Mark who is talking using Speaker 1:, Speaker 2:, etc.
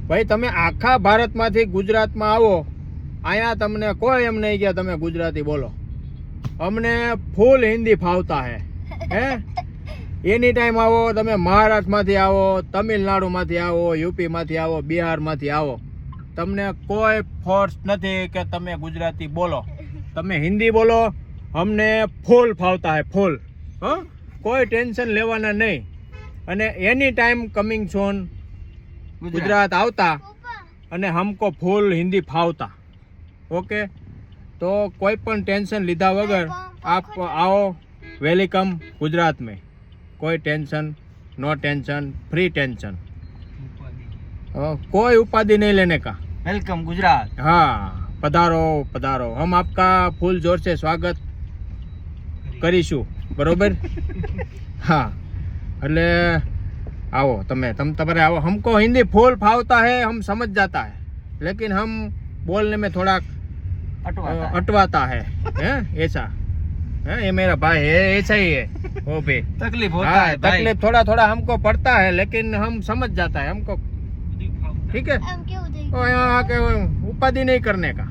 Speaker 1: ભાई તમે આખા ભારતમાંથી ગુજરાતમાં આવો, અહીંયા તમને કોઈ એમ નહીં કે તમે ગુજરાતી બોલો, અમને ફૂલ હિન્દી ફાવતા હે એની ટાઈમ આવો, તમે મહારાષ્ટ્રમાંથી આવો, તમિલનાડુમાંથી આવો, યુપીમાંથી આવો, બિહારમાંથી આવો, તમને કોઈ ફોર્સ નથી કે તમે ગુજરાતી બોલો, તમે હિન્દી બોલો, અમને ફૂલ ફાવતા હે ફૂલ, કોઈ ટેન્શન લેવાના નહીં. અને એની ટાઈમ કમિંગ સોન ગુજરાત આવતા અને હમકો ફૂલ હિન્દી ફાવતા. ઓકે, તો કોઈ પણ ટેન્શન લીધા વગર આપ आओ, वेलकम गुजरात में, कोई tension no tension, free tension, कोई उपाधि नहीं लेने का.
Speaker 2: वेलकम गुजरात.
Speaker 1: हाँ, पधारो पधारो, हम आपका फुल जोर से स्वागत કરીશું, બરોબર. હા, એટલે आओ તમારે आओ. हमको हिंदी फुल फावता है, हम समझ जाता है, लेकिन हम बोलने में थोड़ा अटवाता है ऐसा है. ये मेरा भाई है, ऐसा ही है वो भी.
Speaker 2: तकलीफ होता है,
Speaker 1: तकलीफ थोड़ा थोड़ा हमको पड़ता है, लेकिन हम समझ जाता है हमको. ठीक है, यहाँ के उपाधि नहीं करने का.